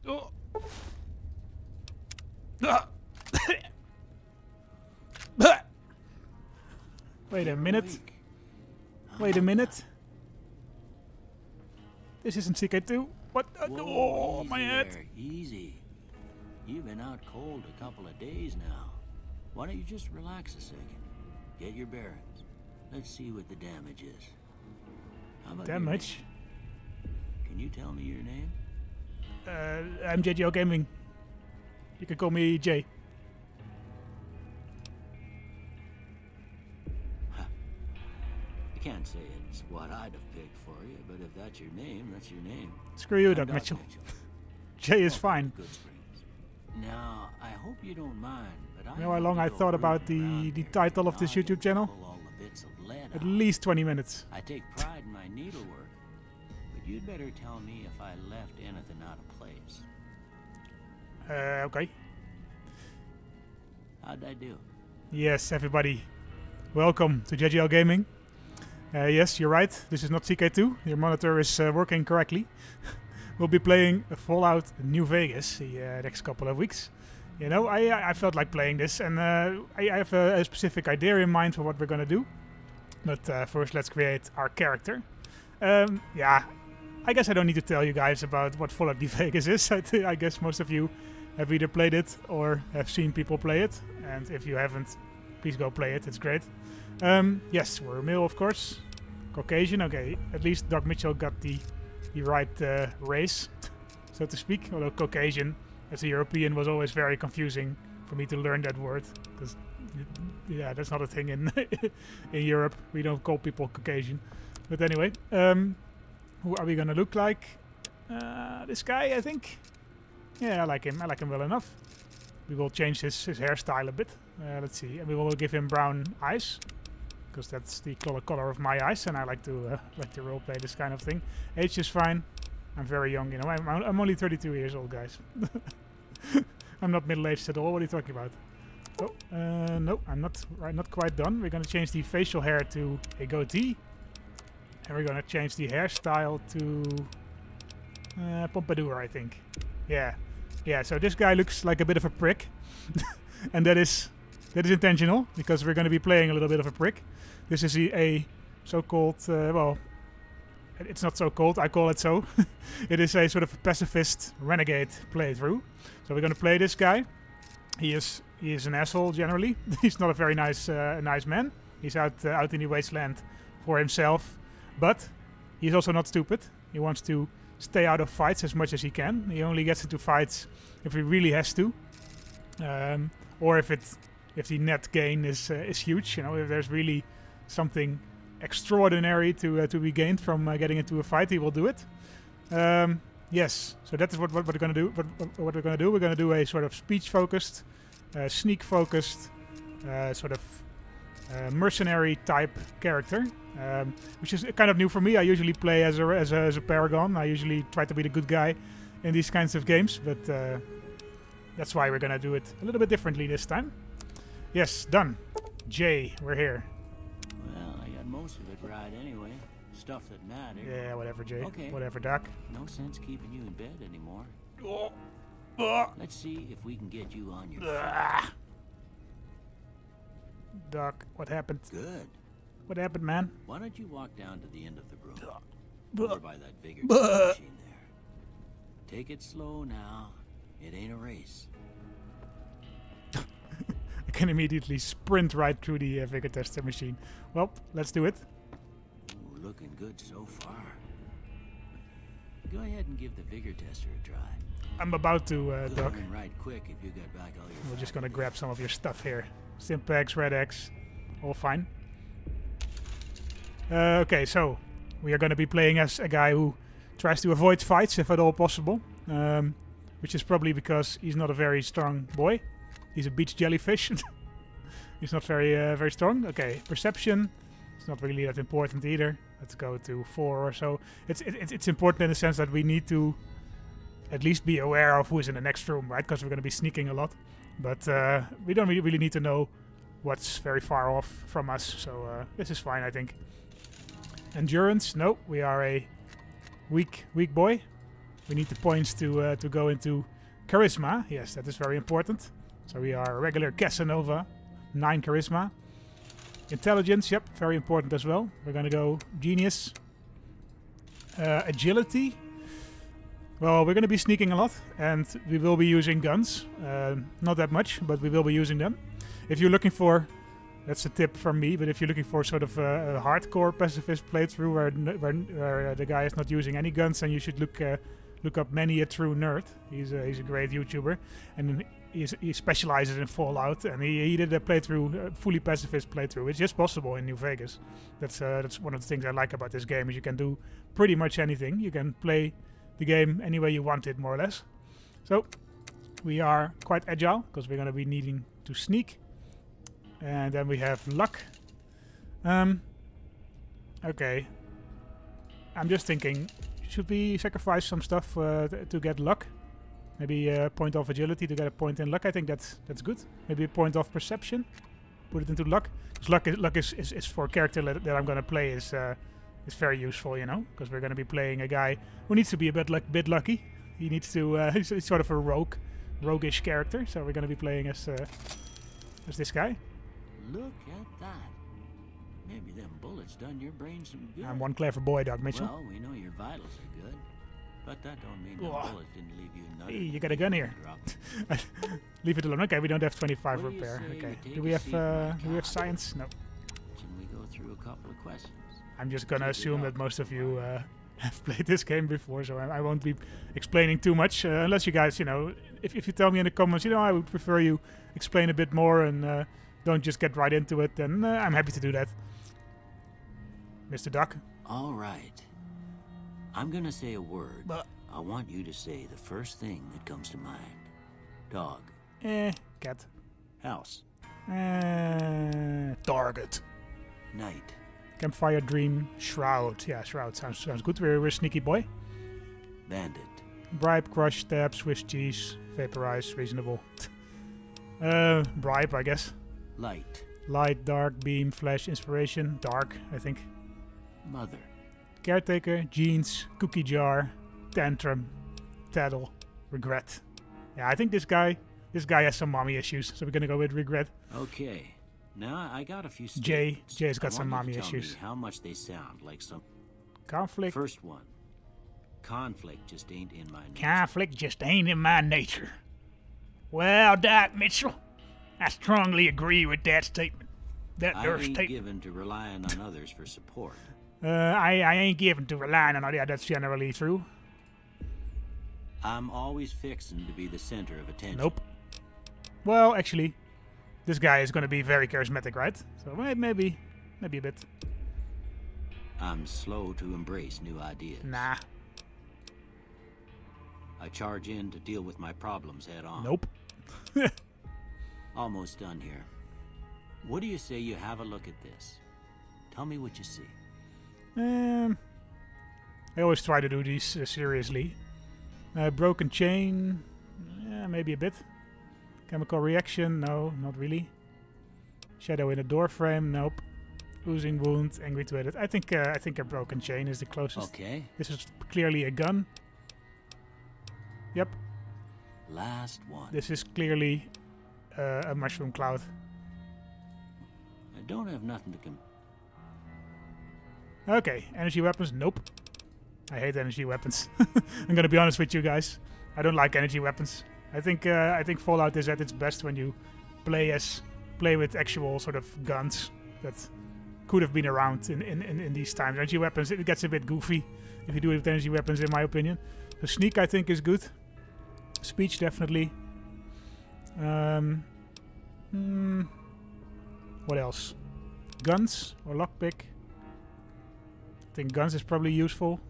Oh. Ah. Wait a minute. Wait a minute. This isn't CK2. What? Oh, my head. Easy. You've been out cold a couple of days now. Why don't you just relax a second? Get your bearings. Let's see what the damage is. How about damage? Can you tell me your name? I'm JGL Gaming. You can call me Jay. Huh. I can't say it's what I'd have picked for you, but if that's your name, that's your name. Screw you, Doc Mitchell. Jay is fine. Good springs. Now, I hope you don't mind, but You know how long I thought about the title of this YouTube channel? At least 20 minutes. I take pride in my needlework, but you'd better tell me if I left anything out of place. Okay. How'd I do? Yes, everybody. Welcome to JGL Gaming. Yes, you're right. This is not CK2. Your monitor is working correctly. We'll be playing Fallout New Vegas the next couple of weeks. You know, I felt like playing this, and I have a specific idea in mind for what we're gonna do. But first, let's create our character. Yeah, I guess I don't need to tell you guys about what Fallout New Vegas is. I guess most of you have either played it or have seen people play it. And if you haven't, please go play it. It's great. Yes, we're male, of course. Caucasian. Okay, at least Doc Mitchell got the right race, so to speak. Although Caucasian, as a European, was always very confusing for me to learn that word, because yeah, that's not a thing in in Europe. We don't call people Caucasian. But anyway, who are we gonna look like? This guy, I think. Yeah, I like him. I like him well enough. We will change his hairstyle a bit. Let's see, and we will give him brown eyes, because that's the color of my eyes, and I like to roleplay this kind of thing. Age is fine. I'm very young, you know. I'm only 32 years old, guys. I'm not middle-aged at all. What are you talking about? Oh, no, I'm not quite done. We're gonna change the facial hair to a goatee, and we're gonna change the hairstyle to pompadour, I think. Yeah, yeah. So this guy looks like a bit of a prick, and that is intentional, because we're gonna be playing a little bit of a prick. This is a so-called, well, it's not so-called, I call it so. It is a sort of pacifist renegade playthrough. So we're going to play this guy. He is an asshole generally. He's not a very nice man. He's out in the wasteland for himself. But he's also not stupid. He wants to stay out of fights as much as he can. He only gets into fights if he really has to. Or if the net gain is huge. You know, if there's really something extraordinary to be gained from getting into a fight, he will do it. Yes, so that is what we're going to do. What we're going to do, we're going to do a sort of speech-focused, sneak-focused, sort of mercenary type character, which is kind of new for me. I usually play as a paragon. I usually try to be the good guy in these kinds of games, but that's why we're going to do it a little bit differently this time. Yes, done. Jay, we're here. Well, I got most of it right anyway. Stuff that mattered. Yeah, whatever, Jay. Okay. Whatever, Doc. No sense keeping you in bed anymore. Let's see if we can get you on your feet. Doc, what happened? Good. What happened, man? Why don't you walk down to the end of the room? Over by that vigor machine there. Take it slow now. It ain't a race. I can immediately sprint right through the vigor tester machine. Well, let's do it. Ooh, looking good so far. Go ahead and give the vigor tester a try. I'm about to, Doc. Right quick if you get back all your. We're just gonna grab some of your stuff here. Stimpaks, Red X, all fine. Okay, so we are gonna be playing as a guy who tries to avoid fights if at all possible, which is probably because he's not a very strong boy. He's a beach jellyfish. He's not very strong. Okay, perception. It's not really that important either. Let's go to 4 or so. It's important in the sense that we need to at least be aware of who is in the next room, right? Because we're going to be sneaking a lot. But we don't really need to know what's very far off from us. So this is fine, I think. Endurance. No, we are a weak boy. We need the points to go into charisma. Yes, that is very important. So we are a regular Casanova, 9 charisma. Intelligence, yep, very important as well. We're gonna go genius. Agility. Well, we're gonna be sneaking a lot, and we will be using guns. Not that much, but we will be using them. If you're looking for, that's a tip from me, but if you're looking for sort of a hardcore pacifist playthrough where the guy is not using any guns, then you should look up Many a True Nerd. He's a great YouTuber, and he specializes in Fallout, and he did a playthrough, fully pacifist playthrough. It's just possible in New Vegas. That's one of the things I like about this game, is you can do pretty much anything. You can play the game any way you want it, more or less. So we are quite agile because we're going to be needing to sneak, and then we have luck. Okay, I'm just thinking, should we sacrifice some stuff to get luck? Maybe a point of agility to get a point in luck. I think that's good. Maybe a point of perception. Put it into luck. Because luck is for a character that I'm gonna play is very useful, you know. Because we're gonna be playing a guy who needs to be a bit lucky. He needs to. He's sort of a roguish character. So we're gonna be playing as this guy. Look at that. Maybe them bullets done your brain some good. I'm one clever boy, Doc Mitchell. Well, we know your vitals are good. But that don't mean the bullets didn't leave you nothing. Hey, you got a gun here. Leave it alone. Okay, we don't have 25 repair. Okay. Do we have science? No. Can we go through a couple of questions? I'm just gonna assume that most of you have played this game before, so I won't be explaining too much, unless you guys, you know, if you tell me in the comments, you know, I would prefer you explain a bit more and don't just get right into it, then I'm happy to do that. Mr. Duck. All right. I'm gonna say a word. But I want you to say the first thing that comes to mind. Dog. Cat. House. Target. Night. Campfire, dream, shroud. Yeah, shroud sounds good. We're a sneaky boy. Bandit. Bribe, crush, stab, Swiss cheese, vaporize, reasonable. Bribe, I guess. Light. Light, dark, beam, flash, inspiration, dark, I think. Mother. Caretaker, jeans, cookie jar, tantrum, tattle, regret. Yeah, I think this guy has some mommy issues, so we're gonna go with regret. Okay. Now I got a few statements. Jay's got some mommy issues. How much they sound like some conflict. First one. Conflict just ain't in my nature. Conflict just ain't in my nature. Well, Doc Mitchell, I strongly agree with that statement. I ain't given to relying on others for support. I ain't given to relying on others. Yeah, that's generally true. I'm always fixing to be the center of attention. Nope. Well, actually, this guy is going to be very charismatic, right? So maybe a bit. I'm slow to embrace new ideas. Nah. I charge in to deal with my problems head on. Nope. Almost done here. What do you say you have a look at this? Tell me what you see. I always try to do these seriously. Broken chain, yeah, maybe a bit. Chemical reaction, no, not really. Shadow in a door frame, nope. Oozing wound, angry to edit. I think a broken chain is the closest. Okay. This is clearly a gun. Yep. Last one. This is clearly a mushroom cloud. I don't have nothing to Okay, energy weapons, nope. I hate energy weapons. I'm gonna be honest with you guys. I don't like energy weapons. I think Fallout is at its best when you play with actual sort of guns that could have been around in these times. Energy weapons, it gets a bit goofy if you do it with energy weapons, in my opinion. So sneak, I think, is good. Speech, definitely. What else? Guns or lockpick? I think guns is probably useful.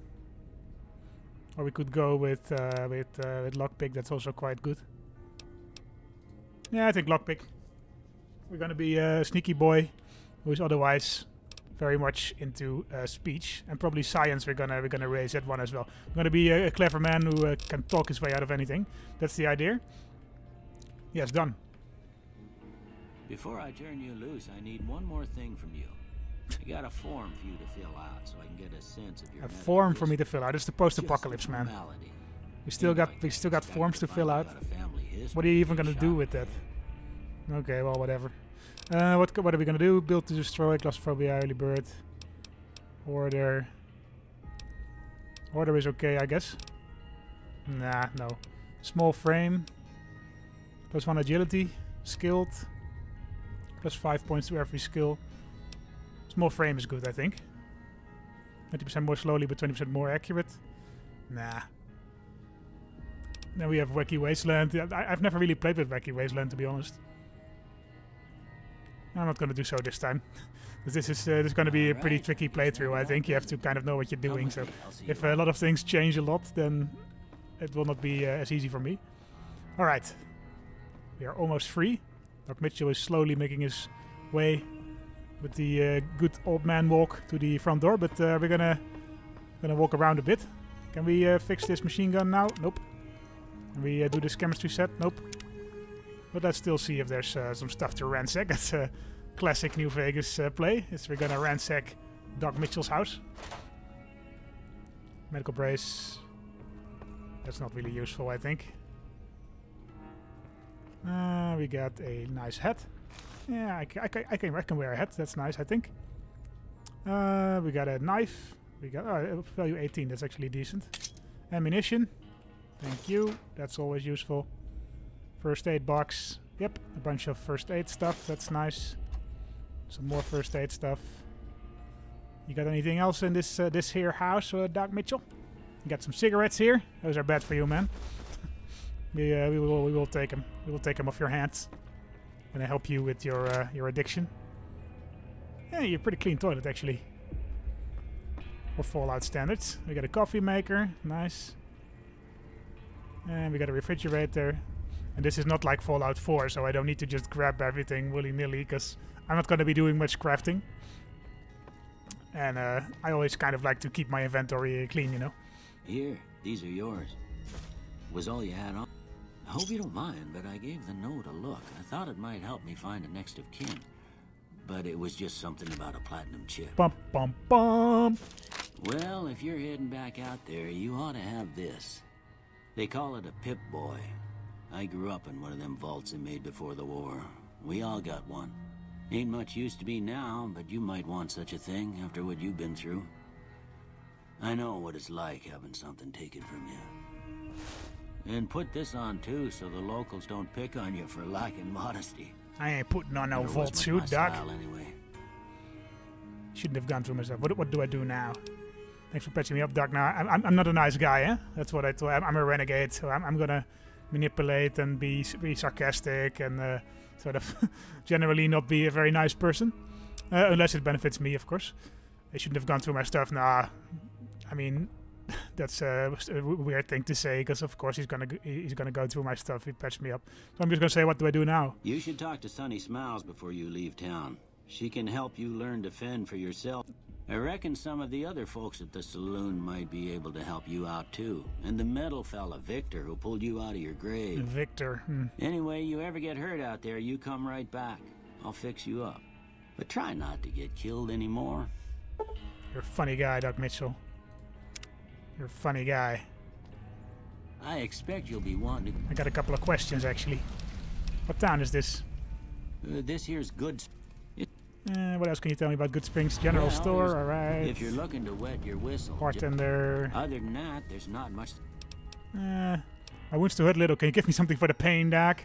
Or we could go with lockpick. That's also quite good. Yeah, I think lockpick. We're gonna be a sneaky boy who is otherwise very much into speech, and probably science. We're gonna raise that one as well. We're gonna be a clever man who can talk his way out of anything. That's the idea. Yes, done. Before I turn you loose, I need one more thing from you. I got a form for you to fill out so I can get a sense of your A form for me to fill out. It's the post-apocalypse, man. We still got forms to fill out. What are you even gonna do with that? Okay, well, whatever. What are we gonna do? Build to destroy, claustrophobia, early bird. Order. Order is okay, I guess. Nah, no. Small frame. +1 agility. Skilled. +5 points to every skill. Small frame is good, I think. 20% more slowly, but 20% more accurate. Nah. Then we have Wacky Wasteland. I've never really played with Wacky Wasteland, to be honest. I'm not going to do so this time. This is going to be a pretty tricky playthrough, I think. You have to kind of know what you're doing. So if a lot of things change a lot, then it will not be as easy for me. Alright. We are almost free. Doc Mitchell is slowly making his way with the good old man walk to the front door. But we're gonna walk around a bit. Can we fix this machine gun now? Nope. Can we do this chemistry set? Nope. But let's still see if there's some stuff to ransack. That's a classic New Vegas play. We're gonna ransack Doc Mitchell's house. Medical brace. That's not really useful, I think. We got a nice hat. Yeah, I can wear a hat. That's nice, I think. We got a knife. We got value 18. That's actually decent. Ammunition. Thank you. That's always useful. First aid box. Yep, a bunch of first aid stuff. That's nice. Some more first aid stuff. You got anything else in this here house, Doc Mitchell? You got some cigarettes here. Those are bad for you, man. we will take them. We will take them off your hands. Gonna help you with your addiction. Yeah, you're pretty clean toilet actually. For Fallout standards. We got a coffee maker. Nice. And we got a refrigerator. And this is not like Fallout 4, so I don't need to just grab everything willy-nilly, because I'm not going to be doing much crafting. And I always kind of like to keep my inventory clean, you know. Here, these are yours. Was all you had on? I hope you don't mind, but I gave the note a look. I thought it might help me find a next of kin. But it was just something about a platinum chip. Bum, bum, bum. Well, if you're heading back out there, you ought to have this. They call it a Pip Boy. I grew up in one of them vaults they made before the war. We all got one. Ain't much use to me now, but you might want such a thing after what you've been through. I know what it's like having something taken from you. And put this on too, so the locals don't pick on you for lacking modesty. I ain't putting on no vault suit, Doc. Anyway. Shouldn't have gone through myself. What do I do now? Thanks for patching me up, Doc. Now I'm not a nice guy, eh? That's what I thought. I'm a renegade, so I'm gonna manipulate and be sarcastic and sort of generally not be a very nice person, unless it benefits me, of course. I shouldn't have gone through my stuff. Nah, I mean that's a weird thing to say, because of course he's gonna go through my stuff. He patched me up, so I'm just gonna say, what do I do now? You should talk to Sunny Smiles before you leave town. She can help you learn to fend for yourself. I reckon some of the other folks at the saloon might be able to help you out too. And the metal fella, Victor, who pulled you out of your grave. Victor. Anyway, you ever get hurt out there, you come right back. I'll fix you up. But try not to get killed anymore. You're a funny guy, Doc Mitchell. You're a funny guy. I expect you'll be wanting to... I got a couple of questions, actually. What town is this? This here's Good... What else can you tell me about Good Springs General Store? Alright. If you're looking to wet your whistle... Bartender. Other than that, there's not much... My wound's too hurt little. Can you give me something for the pain, Doc?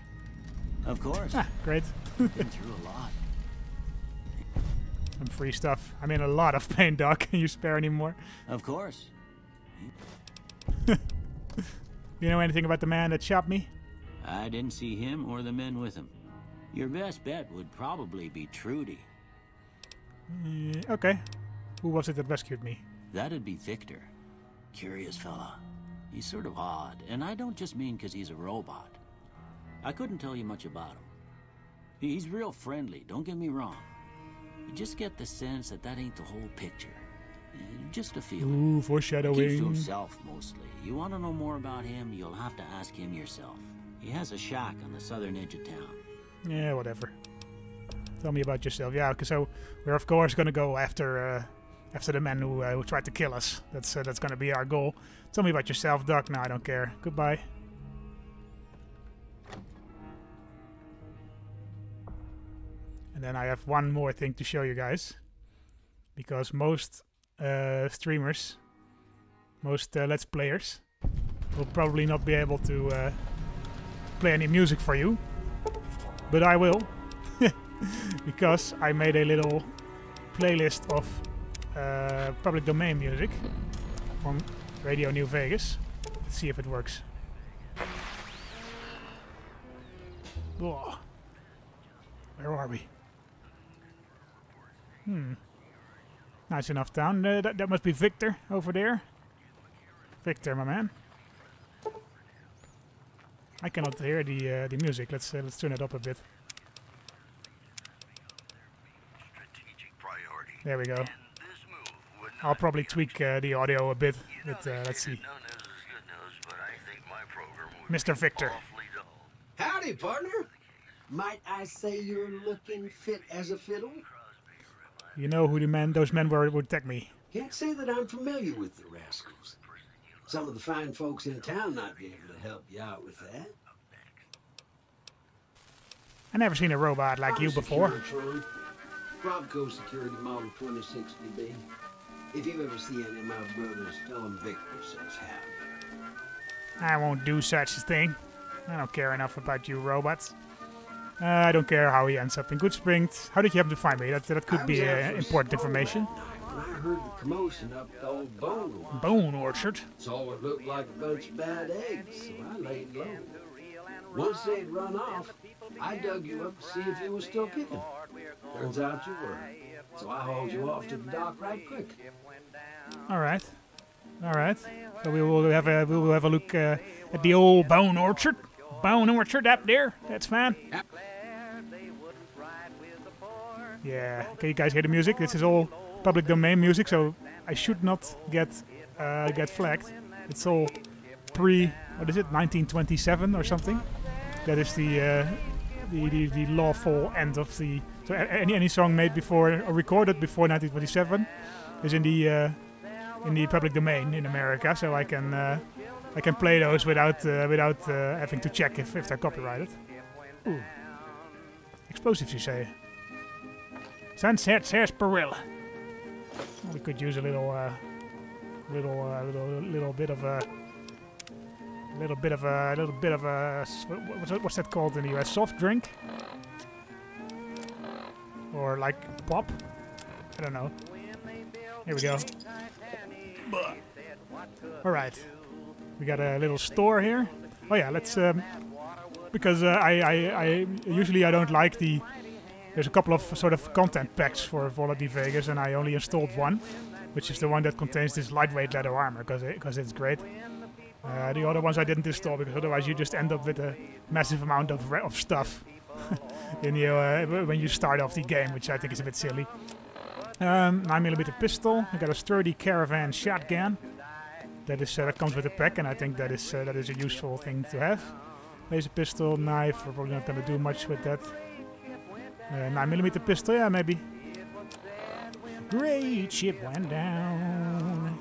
Of course. Ah, great. Been through a lot. Some free stuff. I'm in a lot of pain, Doc. Can you spare any more? Of course. You know anything about the man that shot me? I didn't see him or the men with him. Your best bet would probably be Trudy. Okay. Who was it that rescued me? That'd be Victor. Curious fella. He's sort of odd, and I don't just mean because he's a robot. I couldn't tell you much about him. He's real friendly, don't get me wrong. You just get the sense that that ain't the whole picture. Just a feeling. Ooh, foreshadowing. He keeps to himself, mostly. You want to know more about him, you'll have to ask him yourself. He has a shack on the southern edge of town. Yeah, whatever. Tell me about yourself. Yeah, okay, so we're of course gonna go after after the men who tried to kill us. That's gonna be our goal. Tell me about yourself, Doc. No, I don't care. Goodbye. And then I have one more thing to show you guys, because most streamers, most Let's Players will probably not be able to play any music for you, but I will, because I made a little playlist of public domain music on Radio New Vegas. Let's see if it works. Oh. Where are we? Nice enough town. That must be Victor over there. Victor, my man. I cannot hear the music. Let's turn it up a bit. There we go. I'll probably tweak the audio a bit, but let's see. Mr. Victor. Howdy, partner. Might I say you're looking fit as a fiddle? You know who those men were who attacked me. Can't say that I'm familiar with the rascals. Some of the fine folks in town might be able to help you out with that. I never seen a robot like you before. Bronco Security Model 2060B. If you ever see any of my brothers, tell them Victor says howdy. I won't do such a thing. I don't care enough about you robots. I don't care how he ends up in Good Springs. How did you happen to find me? That could be important information. When I heard the commotion up the old bone orchard. Bone orchard? Saw what looked like a bunch of bad eggs, so I laid low. Once they'd run off, I dug you up to see if you were still kicking. Turns out you were. So I hauled you off to the dock right quick. All right. So we will have a look at the old bone orchard. Bone orchard up there. That's fine. Yeah. Can you guys hear the music? This is all public domain music, so I should not get flagged. It's all what is it, 1927 or something? That is the lawful end of the. So any song made before or recorded before 1927 is in the public domain in America. So I can play those without having to check if they're copyrighted. Ooh. Explosives, you say? Sunset sarsaparilla. We could use a little bit of a what's that called in the US? Soft drink? Or like pop? I don't know. Here we go. Alright. We got a little store here. Oh yeah, let's because I usually I don't like there's a couple of sort of content packs for Fallout New Vegas, and I only installed one, which is the one that contains this lightweight leather armor because it's great. The other ones I didn't install because otherwise you just end up with a massive amount of stuff when you start off the game, which I think is a bit silly. 9mm pistol. I got a sturdy caravan shotgun. That comes with a pack, and I think that is a useful thing to have. Laser pistol, knife. We're probably not going to do much with that. 9mm pistol, yeah, maybe. Great ship went down.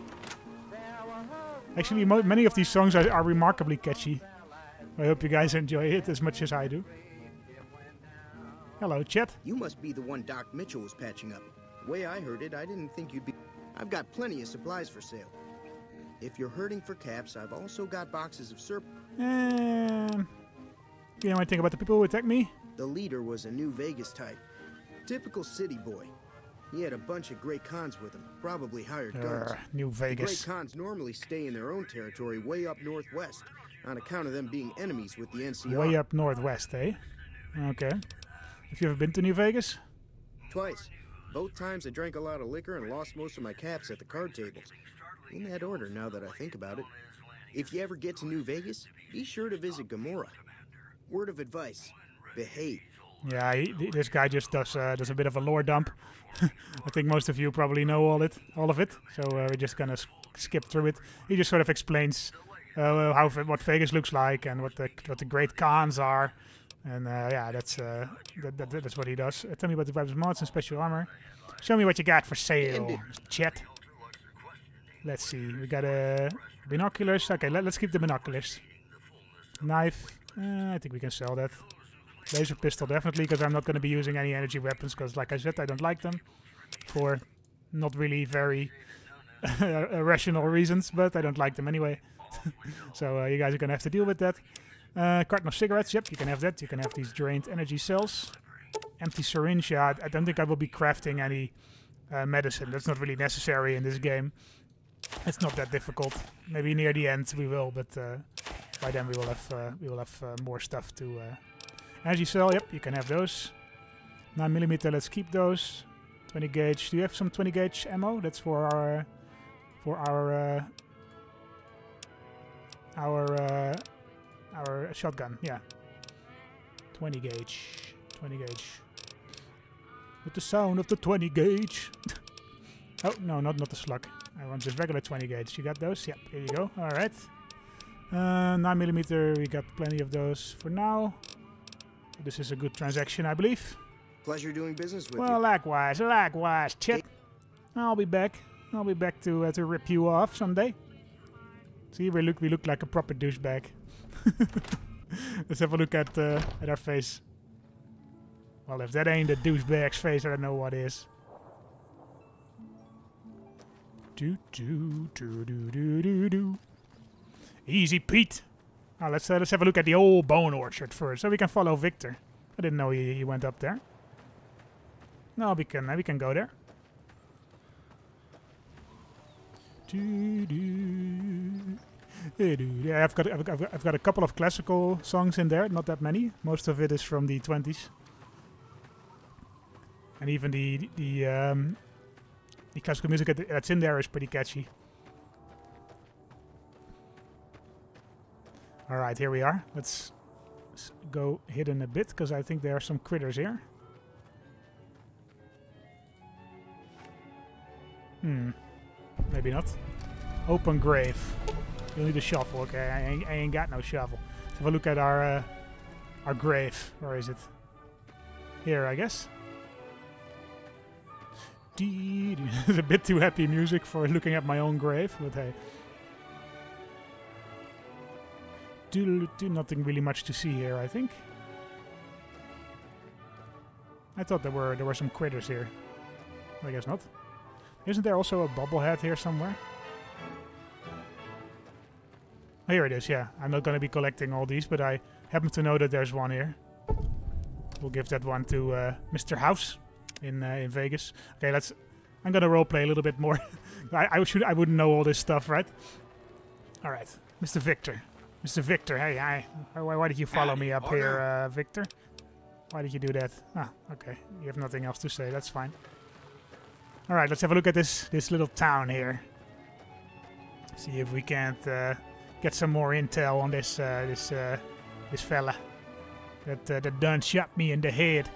Actually, many of these songs are remarkably catchy. I hope you guys enjoy it as much as I do. Hello, chat. You must be the one Doc Mitchell was patching up. The way I heard it, I didn't think you'd be... I've got plenty of supplies for sale. If you're hurting for caps, I've also got boxes of syrup. You know anything about the people who attacked me? The leader was a New Vegas type. Typical city boy. He had a bunch of Grey Khans with him, probably hired guns. New Vegas. The Grey Khans normally stay in their own territory way up northwest, on account of them being enemies with the NCR. Way up northwest, eh? Okay. Have you ever been to New Vegas? Twice. Both times I drank a lot of liquor and lost most of my caps at the card tables. In that order, now that I think about it. If you ever get to New Vegas, be sure to visit Gomorrah. Word of advice, behave. Yeah, this guy just does a bit of a lore dump. I think most of you probably know all of it, so we're just gonna skip through it. He just sort of explains what Vegas looks like and what the Great Khans are, And yeah, that's what he does. Tell me about the weapons, mods, and special armor. Show me what you got for sale, chat. Let's see. We got binoculars. Okay, let's keep the binoculars. Knife. I think we can sell that. Laser pistol, definitely, because I'm not going to be using any energy weapons, because, like I said, I don't like them. For not really very rational reasons, but I don't like them anyway. So you guys are going to have to deal with that. Carton of cigarettes, yep, you can have that. You can have these drained energy cells. Empty syringe, yeah, I don't think I will be crafting any medicine. That's not really necessary in this game. It's not that difficult. Maybe near the end we will, but by then we will have more stuff to... energy cell, yep, you can have those. 9mm, let's keep those. 20 gauge, do you have some 20 gauge ammo? That's for our shotgun, yeah. 20 gauge. With the sound of the 20 gauge. Oh, no, not the slug. I want just regular 20 gauge. You got those? Yep, here you go. Alright. 9mm, we got plenty of those for now. This is a good transaction, I believe. Pleasure doing business with you. Well, likewise, chip. I'll be back. I'll be back to rip you off someday. See, we look like a proper douchebag. Let's have a look at our face. Well, if that ain't a douchebag's face, I don't know what is. Easy, Pete. Now let's have a look at the old bone orchard first, so we can follow Victor. I didn't know he went up there. No, we can go there. Yeah, I've got a couple of classical songs in there, not that many. Most of it is from the 20s. And even the classical music that's in there is pretty catchy. Alright, here we are. Let's go hidden a bit, because I think there are some critters here. Maybe not. Open grave. You'll need a shovel. Okay, I ain't got no shovel. Let's have a look at our grave. Where is it? Here, I guess. It's a bit too happy music for looking at my own grave, but hey. Nothing really much to see here, I think. I thought there were some critters here. I guess not. Isn't there also a bobblehead here somewhere? Oh, here it is, yeah. I'm not going to be collecting all these, but I happen to know that there's one here. We'll give that one to Mr. House in Vegas. Okay, I'm going to roleplay a little bit more. I wouldn't know all this stuff, right? Alright, Mr. Victor. Mr. Victor, hey, why did you follow me up here, Victor? Why did you do that? Ah, okay. You have nothing else to say, that's fine. Alright, let's have a look at this little town here. See if we can't get some more intel on this fella that done shot me in the head.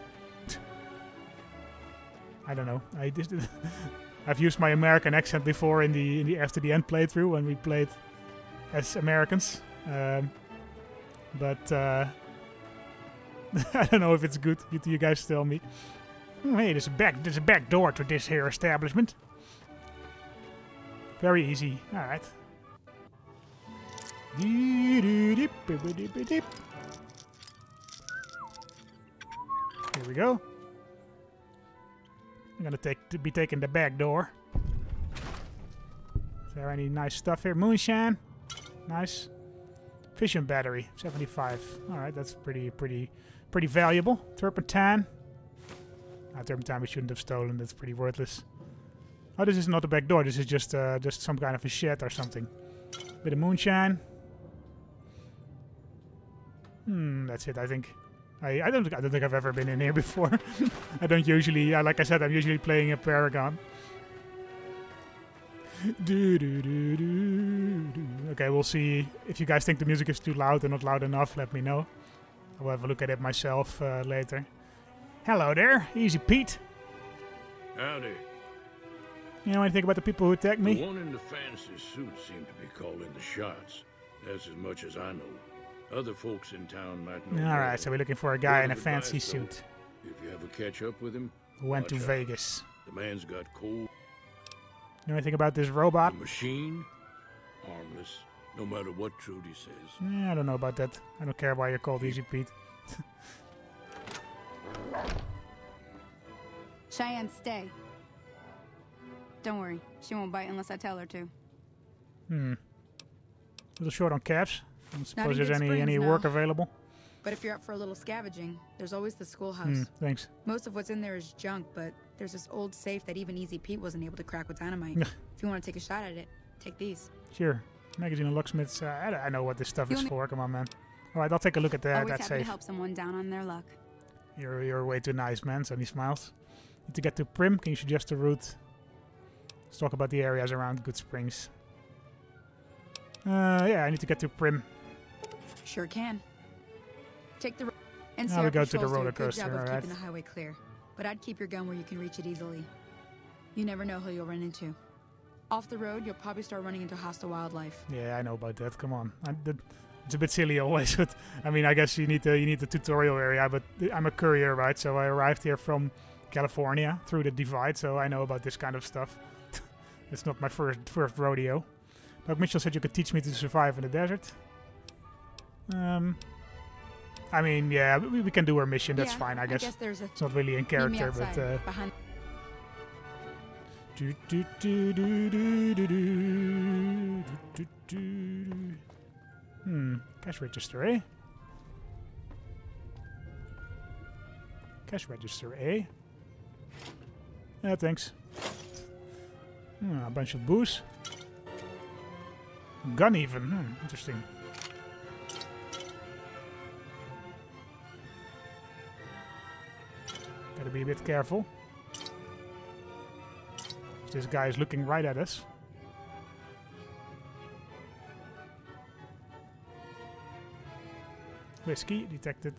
I don't know. I've used my American accent before in the After the End playthrough when we played as Americans. But I don't know if it's good. You guys tell me. Hey, there's a back door to this here establishment. Very easy. All right. Here we go. I'm gonna be taking the back door. Is there any nice stuff here? Moonshine. Nice. Fission battery, 75. Alright, that's pretty valuable. Turpentine. Turpentine we shouldn't have stolen, that's pretty worthless. Oh, this is not the back door, this is just some kind of a shed or something. Bit of moonshine. That's it, I think. I don't think I've ever been in here before. I don't usually, like I said, I'm usually playing a Paragon. Okay, we'll see. If you guys think the music is too loud or not loud enough, let me know. I'll have a look at it myself later. Hello there, Easy Pete. Howdy. You know anything about the people who attacked me? The one in the fancy suit seemed to be calling the shots. That's as much as I know. Other folks in town might know. Alright, so we're looking for a guy in a Word of fancy advice, though. suit If you ever catch up with him, who went to watch out. Vegas. The man's got cold. Know anything about this robot? The machine, harmless, no matter what Trudy says. I don't know about that. I don't care why you're called Easy Pete. Cheyenne, stay. Don't worry, she won't bite unless I tell her to. A little short on caps. I don't suppose there's Good any Springs, work no. available. But if you're up for a little scavenging, there's always the schoolhouse. Thanks. Most of what's in there is junk, but there's this old safe that even Easy Pete wasn't able to crack with dynamite. If you want to take a shot at it, take these. Sure. Magazine and locksmiths. I know what this stuff is You'll for. Come on, man. Alright, I'll take a look at Always that happy to safe. help someone down on their luck. You're way too nice, man. So he smiles. Need to get to Prim. Can you suggest a route? Let's talk about the areas around Good Springs. Yeah, I need to get to Prim. Sure can. Take the and Now we go to the patrols do roller a good coaster, job of alright. keeping the highway clear. But I'd keep your gun where you can reach it easily. You never know who you'll run into. Off the road, you'll probably start running into hostile wildlife. Yeah, I know about that. Come on. It's a bit silly always, but I mean, I guess you need the tutorial area. But I'm a courier, right? So I arrived here from California through the divide, so I know about this kind of stuff. It's not my first rodeo. Doc Mitchell said you could teach me to survive in the desert. I mean, yeah, we can do our mission. That's Yeah, fine, I guess. there's a It's not really in meet me character, outside, but. behind. Cash register, eh? Cash register, eh? Yeah, thanks. A bunch of booze. Gun even. Interesting. Gotta be a bit careful. This guy is looking right at us. Whiskey detected.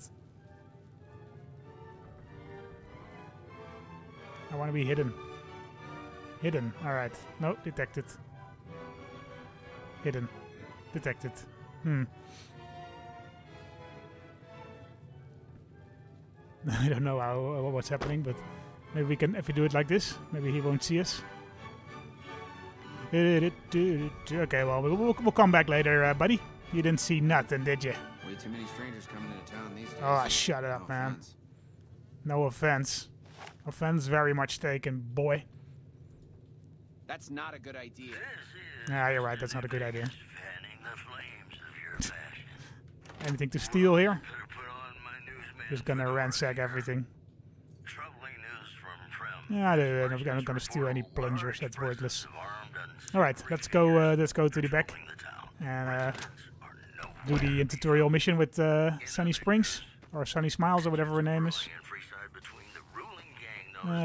I want to be hidden. Hidden. Alright. No, detected. Hidden. Detected. I don't know what's happening, but maybe we can, if we do it like this, maybe he won't see us. Okay, well, we'll come back later, buddy. You didn't see nothing, did you? Way too many strangers coming into town these days. Oh, shut it up, man. No offense. Offense very much taken, boy. That's not a good idea. Ah, you're right. That's not a good idea. Anything to steal here? Just gonna ransack everything. Yeah, I'm not gonna steal any plungers. That's worthless. All right, let's go. Let's go to the back and do the tutorial mission with Sunny Springs or Sunny Smiles or whatever her name is.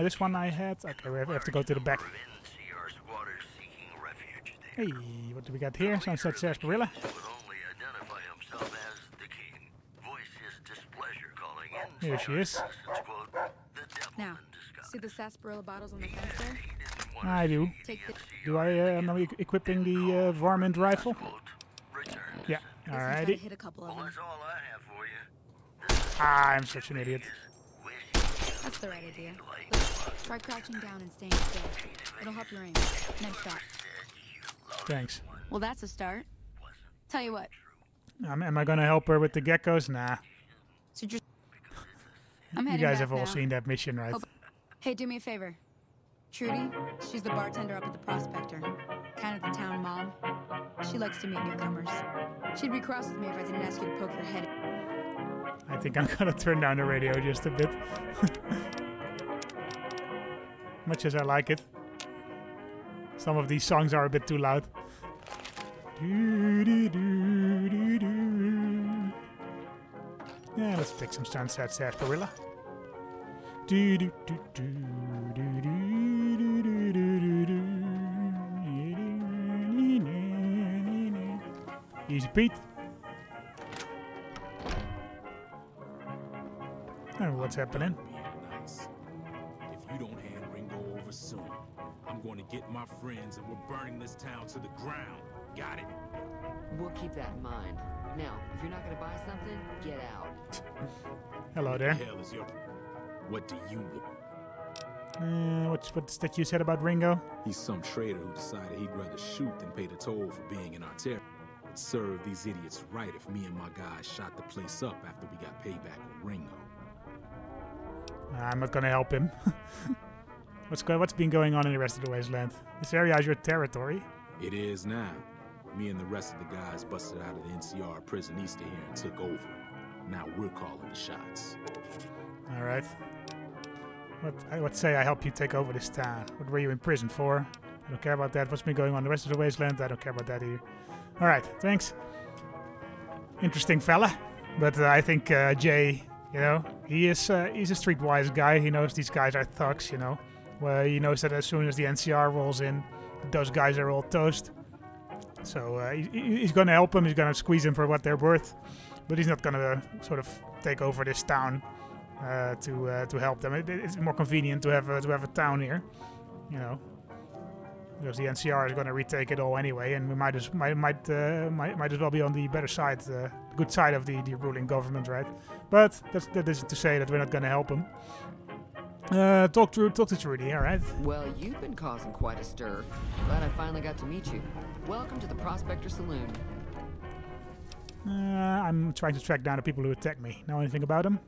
This one I had. Okay, we have to go to the back. Hey, what do we got here? Sunset Sarsaparilla. Here she is. Now, see the sarsaparilla bottles on the fence there? I do. Take the Do I am I equipping the varmint rifle? Yeah. try to Alrighty. hit a couple of them. Ah, I'm such an idiot. That's the right idea. Look, try crouching down and staying still. It'll help your aim. Nice shot. Thanks. Well, that's a start. Tell you what. Am I gonna help her with the geckos? Nah. So just I'm You heading guys back have all now. seen that mission, right? Hey, do me a favor. Trudy, she's the bartender up at the Prospector. Kind of the town mom. She likes to meet newcomers. She'd be cross with me if I didn't ask you to poke her head. I think I'm gonna turn down the radio just a bit. Much as I like it. Some of these songs are a bit too loud. Yeah, let's take some Sunset Sarsaparilla. Easy Pete. Oh, what's happening? Being nice. If you don't hand Ringo over soon, I'm going to get my friends and we're burning this town to the ground. Got it? We'll keep that in mind. Now, if you're not gonna buy something, get out. Hello there. What the hell is your... What do you want? What's that you said about Ringo? He's some traitor who decided he'd rather shoot than pay the toll for being in our territory. It'd serve these idiots right if me and my guys shot the place up after we got payback on Ringo. I'm not gonna help him. What's been going on in the rest of the wasteland? This area is your territory. It is now. Me and the rest of the guys busted out of the NCR prison east of here and took over. Now we're calling the shots. Alright. What say I help you take over this town? What were you in prison for? I don't care about that. What's been going on in the rest of the wasteland? I don't care about that either. Alright, thanks. Interesting fella. But I think Jay, you know, he's a streetwise guy. He knows these guys are thugs, you know. Well, he knows that as soon as the NCR rolls in, those guys are all toast. So he's going to help them. He's going to squeeze them for what they're worth. But he's not going to sort of take over this town to help them. It's more convenient to have a town here, you know, because the NCR is going to retake it all anyway, and we might as well be on the better side, the good side of the ruling government, right? But that isn't to say that we're not going to help them. Talk to Trudy, all right? Well, you've been causing quite a stir. Glad I finally got to meet you. Welcome to the Prospector Saloon. I'm trying to track down the people who attacked me. Know anything about them?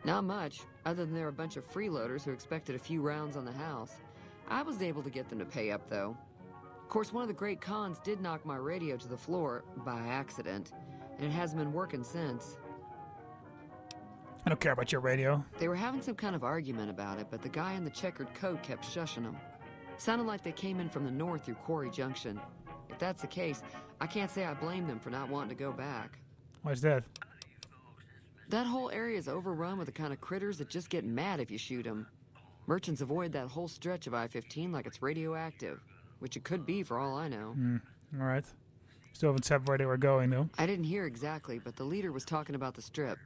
Not much, other than they're a bunch of freeloaders who expected a few rounds on the house. I was able to get them to pay up, though. Of course, one of the great cons did knock my radio to the floor by accident, and it hasn't been working since. I don't care about your radio. They were having some kind of argument about it, but the guy in the checkered coat kept shushing them. Sounded like they came in from the north through Quarry Junction. If that's the case, I can't say I blame them for not wanting to go back. Why's that? That whole area is overrun with the kind of critters that just get mad if you shoot them. Merchants avoid that whole stretch of I-15 like it's radioactive, which it could be for all I know. All right. Still haven't said where they were going, though. I didn't hear exactly, but the leader was talking about the strip.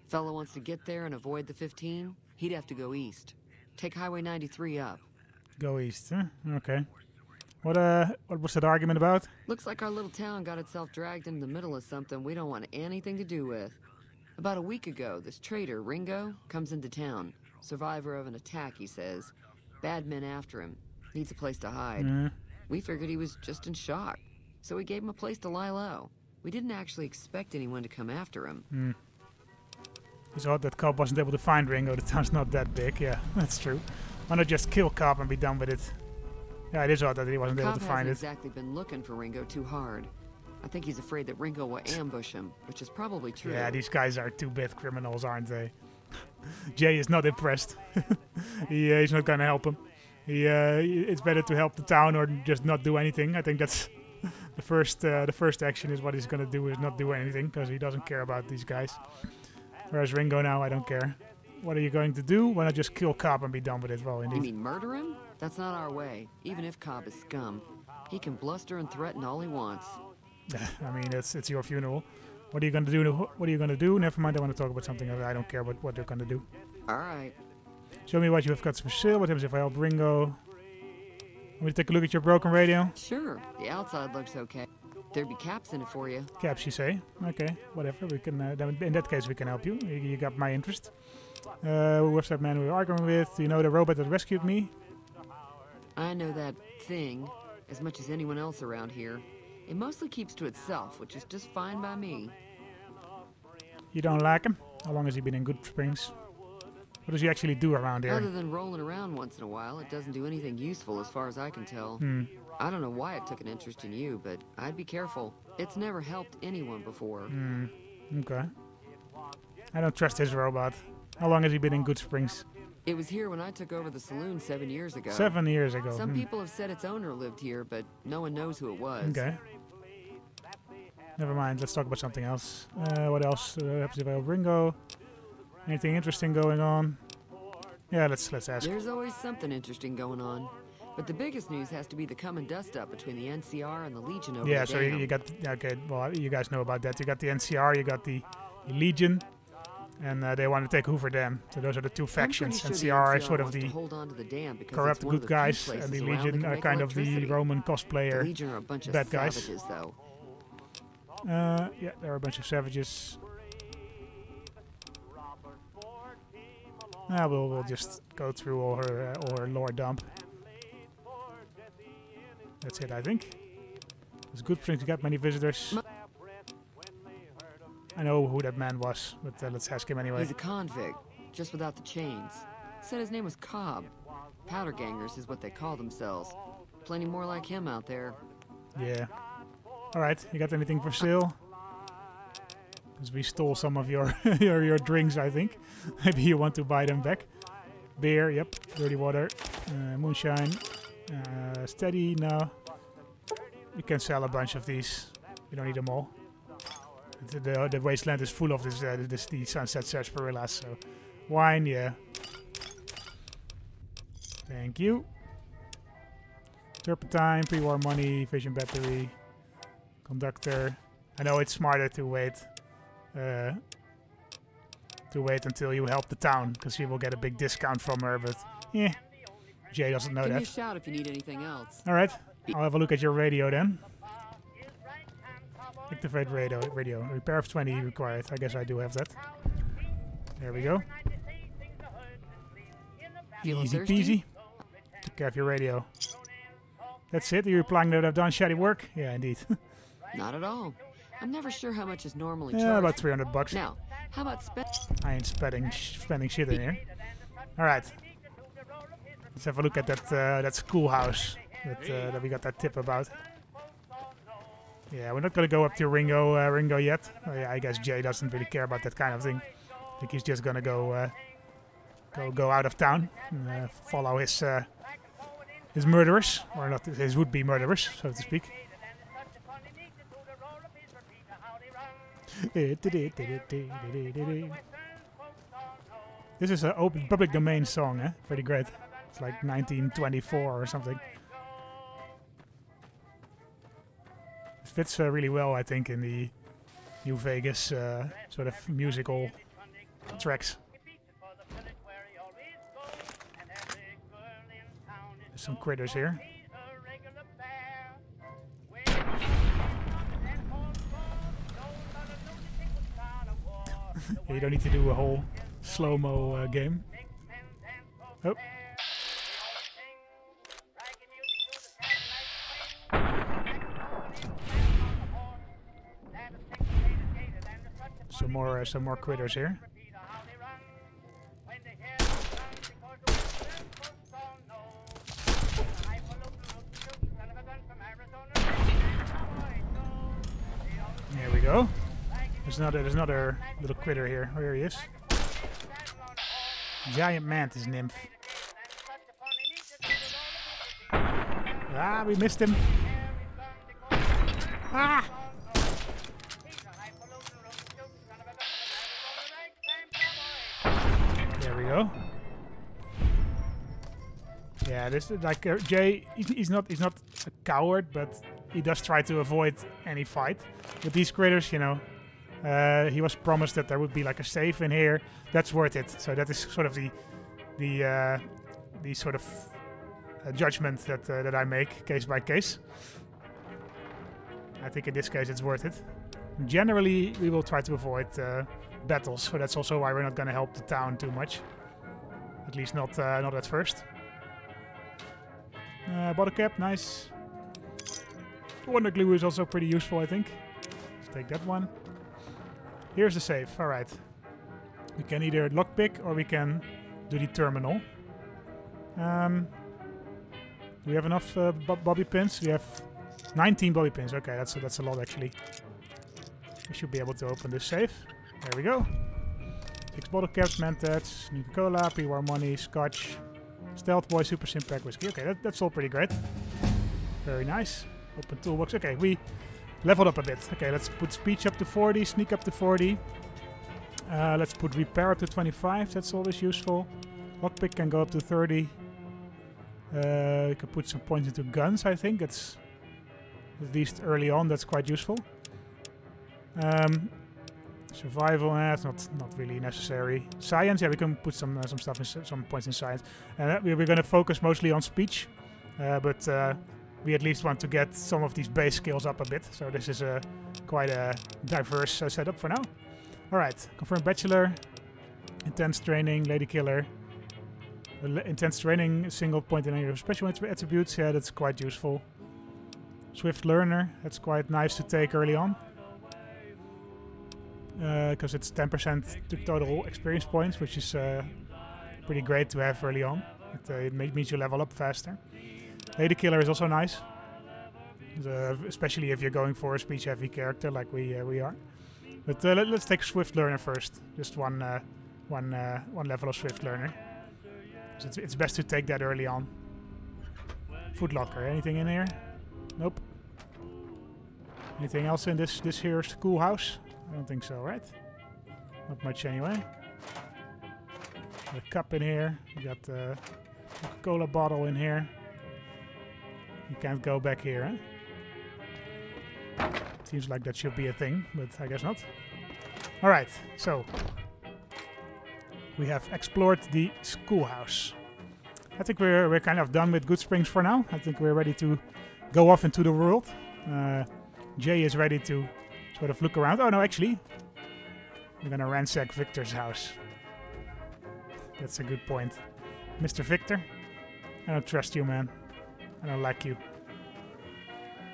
Fellow wants to get there and avoid the 15, he'd have to go east. Take Highway 93 up. Go east, huh? Okay. What was that argument about? Looks like our little town got itself dragged into the middle of something we don't want anything to do with. About a week ago, this traitor, Ringo, comes into town. Survivor of an attack, he says. Bad men after him. Needs a place to hide. We figured he was just in shock, so we gave him a place to lie low. We didn't actually expect anyone to come after him. It's odd that Cobb wasn't able to find Ringo. The town's not that big. Yeah, that's true. Why not just kill Cobb and be done with it? Yeah, it is odd that he wasn't able to find it. Cobb hasn't exactly been looking for Ringo too hard. I think he's afraid that Ringo will ambush him, which is probably true. Yeah, these guys are two-bit criminals, aren't they? Jay is not impressed. He's not gonna help him. It's better to help the town or just not do anything. I think that's the first action is what he's gonna do is not do anything because he doesn't care about these guys. Whereas Ringo now, I don't care. What are you going to do? Why not just kill Cobb and be done with it? Well, indeed. You mean murder him? That's not our way. Even if Cobb is scum, he can bluster and threaten all he wants. I mean, it's your funeral. What are you gonna do? What are you gonna do? Never mind. I want to talk about something. I don't care what they're gonna do. All right. Show me what you have got for sale. What happens if I help Ringo? Want me to take a look at your broken radio? Sure. The outside looks okay. There'd be caps in it for you. Caps, you say? Okay, whatever. We can. In that case, we can help you. You got my interest. Who was that man we were arguing with? Do you know the robot that rescued me? I know that thing as much as anyone else around here. It mostly keeps to itself, which is just fine by me. You don't like him? How long has he been in Good Springs? What does he actually do around here? Other than rolling around once in a while, it doesn't do anything useful as far as I can tell. I don't know why it took an interest in you, but I'd be careful. It's never helped anyone before. Okay. I don't trust his robot. How long has he been in Good Springs? It was here when I took over the saloon 7 years ago. 7 years ago. Some people have said its owner lived here, but no one knows who it was. Okay. Never mind. Let's talk about something else. What else happens if I help Ringo? Anything interesting going on? Yeah, let's ask. There's always something interesting going on. But the biggest news has to be the come and dust up between the NCR and the Legion over the dam. Yeah, so you got... Okay, well, you guys know about that. You got the NCR, you got the Legion, and they want to take Hoover Dam. So those are the two factions. Sure NCR is sort of the corrupt good good guys, and the Legion are kind of the Roman cosplayer the Legion are a bunch of bad guys. Savages, though. Yeah, there are a bunch of savages. We'll just go through all her lore dump. That's it, I think. It's good for him to get many visitors. I know who that man was, but let's ask him anyway. He's a convict, just without the chains. Said his name was Cobb. Powder gangers is what they call themselves. Plenty more like him out there. Yeah. Alright, you got anything for sale? Because we stole some of your your drinks, I think. Maybe you want to buy them back. Beer, yep. Dirty water. Moonshine. Steady, no. We can sell a bunch of these. We don't need them all. The wasteland is full of these Sunset sarsaparillas, so... Wine, yeah. Thank you. Turpentine, pre-war money, vision battery, conductor. I know it's smarter to wait until you help the town, because you will get a big discount from her, but yeah, Jay doesn't know that. Give me a shout if you need anything else. Alright, I'll have a look at your radio then. Activate radio. Repair of 20 required. I guess I do have that. There we go. Easy peasy. Took care of your radio. That's it? Are you implying that I've done shitty work? Yeah, indeed. Not at all. I'm never sure how much is normally charged. charged. About 300 bucks. Now, how about I ain't spending shit in here. Alright. Let's have a look at that schoolhouse that we got that tip about. Yeah, we're not gonna go up to Ringo yet. Oh, yeah, I guess Jay doesn't really care about that kind of thing. I think he's just gonna go out of town and follow his murderers, or not his would-be murderers, so to speak. This is an open public domain song, eh? Pretty great. It's like 1924 or something. It fits really well, I think, in the New Vegas sort of musical tracks. There's some critters here. You don't need to do a whole slow-mo game. Oh. Some more critters here. There we go. There's another little critter here. Oh, here he is. Giant mantis nymph. Ah, we missed him. Ah! There we go. Yeah, this is like Jay. He's not a coward, but he does try to avoid any fight. With these critters, you know, he was promised that there would be like a safe in here. That's worth it. So that is sort of the sort of judgment that I make case by case. I think in this case it's worth it. Generally, we will try to avoid battles, so that's also why we're not going to help the town too much. At least not at first. Bottle cap, nice. Wonder glue is also pretty useful, I think. Let's take that one. Here's the safe. All right. We can either lockpick or we can do the terminal. Do we have enough bobby pins? We have 19 bobby pins. Okay, that's a lot actually. We should be able to open this safe. There we go. 6 bottle caps, Mentats, Nuka-Cola, pre-war money, Scotch, Stealth Boy, Super Simpack whiskey. Okay, that's all pretty great. Very nice. Open toolbox. Okay, we leveled up a bit. Okay, let's put speech up to 40, sneak up to 40. Let's put repair up to 25. That's always useful. Lockpick can go up to 30. We can put some points into guns, I think. That's at least early on. That's quite useful. Survival, it's not really necessary. Science, yeah, we can put some stuff in, some points in science. And we're going to focus mostly on speech, but we at least want to get some of these base skills up a bit. So this is quite a diverse setup for now. Alright, confirmed bachelor, intense training, lady killer. Intense training, single point in your special attributes, yeah, that's quite useful. Swift learner, that's quite nice to take early on. Because it's 10% to total experience points, which is pretty great to have early on. It means you level up faster. Lady killer is also nice, especially if you're going for a speech-heavy character like we are. But let's take Swift Learner first. Just one level of Swift Learner. So it's best to take that early on. Footlocker. Anything in here? Nope. Anything else in this here schoolhouse? I don't think so, right? Not much anyway. Got a cup in here. We got a Coca-Cola bottle in here. You can't go back here, huh? Seems like that should be a thing, but I guess not. Alright, so we have explored the schoolhouse. I think we're kind of done with Good Springs for now. I think we're ready to go off into the world. Jay is ready to sort of look around. Oh no, actually, we're gonna ransack Victor's house. That's a good point. Mr. Victor, I don't trust you, man. I don't like you.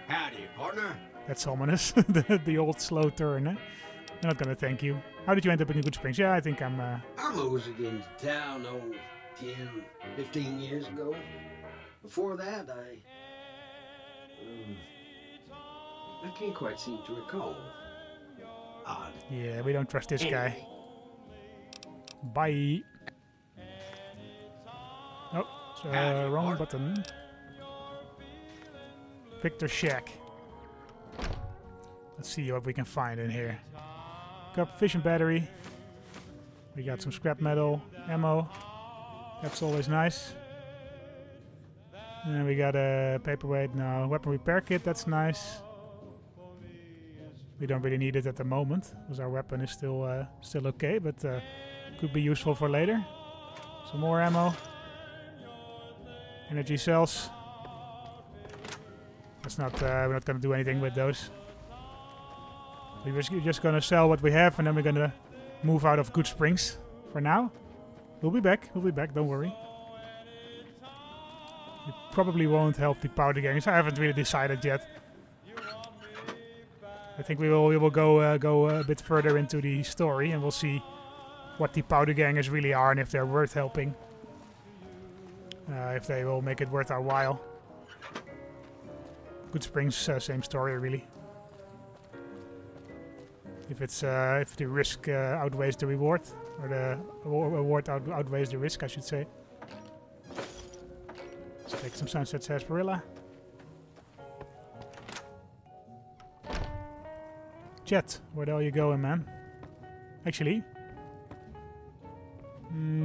Howdy, partner. That's ominous. the old slow turn, eh? I'm not gonna thank you. How did you end up in Good Springs? Yeah, I think I'm... I moseyed into town, 10, 15 years ago. Before that, I can't quite seem to recall. Odd. Yeah, we don't trust this guy. Bye. Oh, so, wrong button. Victor Shack. Let's see what we can find in here. Got fission battery. We got some scrap metal, ammo. That's always nice. And we got a paperweight, no, weapon repair kit, that's nice. We don't really need it at the moment, because our weapon is still okay, but could be useful for later. Some more ammo. Energy cells. That's not, we're not going to do anything with those. We're just going to sell what we have, and then we're going to move out of Good Springs for now. We'll be back, don't worry. It probably won't help the powder gangs. I haven't really decided yet. I think we will go a bit further into the story, and we'll see what the powder gangers really are and if they're worth helping. If they will make it worth our while. Good Springs, same story really. If the risk outweighs the reward, or the reward outweighs the risk, I should say. Let's take some Sunset Sarsaparilla. Jet, where the hell you going, man? Actually,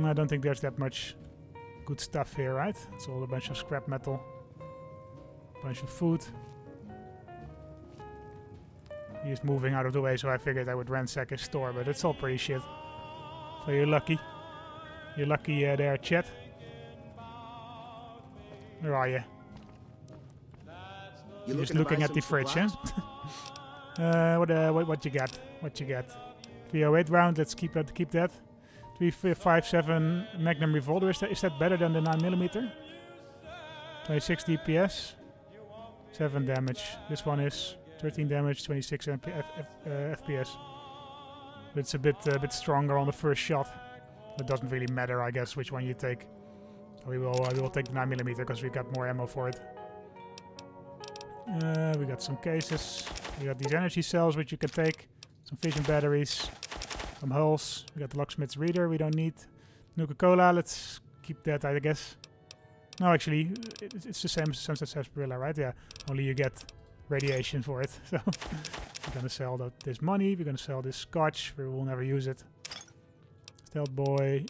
I don't think there's that much good stuff here, right? It's all a bunch of scrap metal, bunch of food. He's moving out of the way, so I figured I would ransack his store, but it's all pretty shit. So you're lucky. You're lucky there, Chet. Where are you? You're just looking at the fridge, huh? What you got? What you got? 308 round. Let's keep that. 357 Magnum Revolver. Is that better than the 9mm? 26 DPS. 7 damage. This one is 13 damage, 26 FPS. But it's a bit stronger on the first shot. It doesn't really matter, I guess, which one you take. So we will take the 9mm because we got more ammo for it. We got some cases. We got these energy cells which you can take. Some fission batteries. Some hulls. We got the locksmith's reader we don't need. Nuka-Cola, let's keep that, I guess. No, actually, it's the same as Sunset Sarsaparilla, right? Yeah, only you get radiation for it. So we're gonna sell this money. We're gonna sell this scotch. We will never use it. Stealth Boy.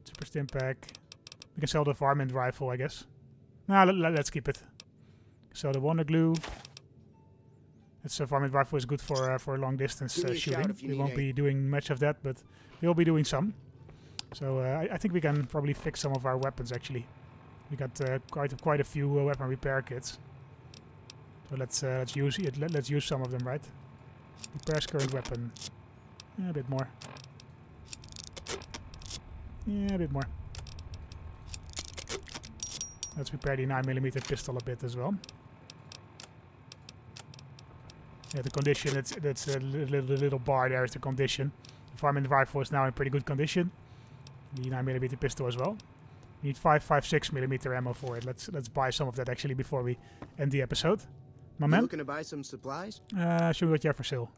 Super Stim Pack. We can sell the varmint rifle, I guess. Nah, let's keep it. Sell the Wonder Glue. It's a varmint rifle is good for long distance shooting. We won't be doing much of that, but we'll be doing some. So I think we can probably fix some of our weapons actually. We got quite a few weapon repair kits. So let's use it. Let's use some of them, right? Repairs current weapon. Yeah, a bit more. Yeah, a bit more. Let's repair the 9mm pistol a bit as well. Yeah, the condition, that's a little bar there is the condition. The Varmint rifle is now in pretty good condition. The 9mm pistol as well. We need 5.56mm ammo for it. Let's buy some of that actually before we end the episode. My man? Looking to buy some supplies? Show me what you have for sale.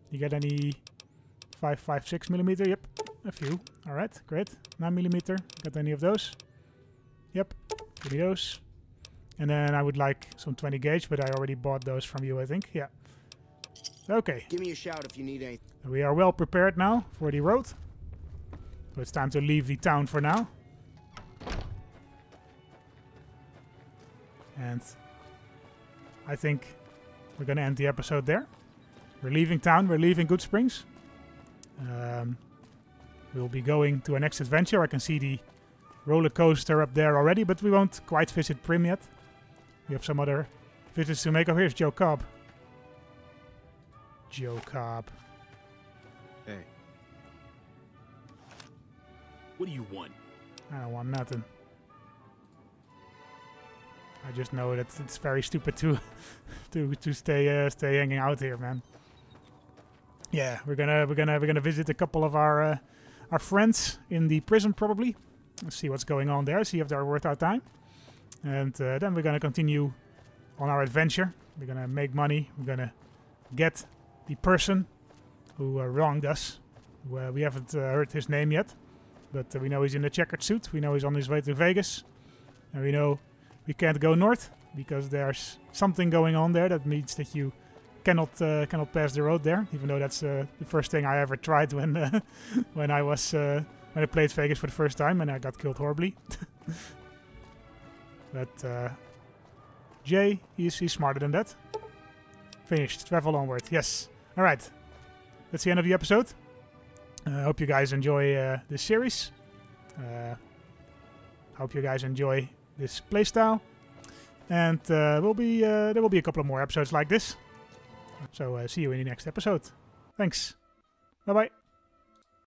You got any 5.56mm? Yep, a few. Alright, great. 9mm, got any of those? Yep, give me those. And then I would like some 20 gauge, but I already bought those from you, I think. Yeah. Okay. Give me a shout if you need anything. We are well prepared now for the road. So it's time to leave the town for now. And I think we're going to end the episode there. We're leaving town. We're leaving Good Springs. We'll be going to our next adventure. I can see the roller coaster up there already, but we won't quite visit Prim yet. We have some other visits to make. Oh, here's Joe Cobb. Joe Cobb. Hey. What do you want? I don't want nothing. I just know that it's very stupid to stay hanging out here, man. Yeah, we're gonna visit a couple of our friends in the prison probably. Let's see what's going on there. See if they're worth our time. And then we're gonna continue on our adventure. We're gonna make money. We're gonna get the person who wronged us. We haven't heard his name yet, but we know he's in a checkered suit. We know he's on his way to Vegas, and we know we can't go north because there's something going on there that means that you cannot pass the road there. Even though that's the first thing I ever tried when when I played Vegas for the first time and I got killed horribly. But Jay, he's smarter than that. Finished. Travel onward. Yes. All right. That's the end of the episode. I hope you guys enjoy this series. Hope you guys enjoy this playstyle. And there will be a couple of more episodes like this. So see you in the next episode. Thanks. Bye-bye.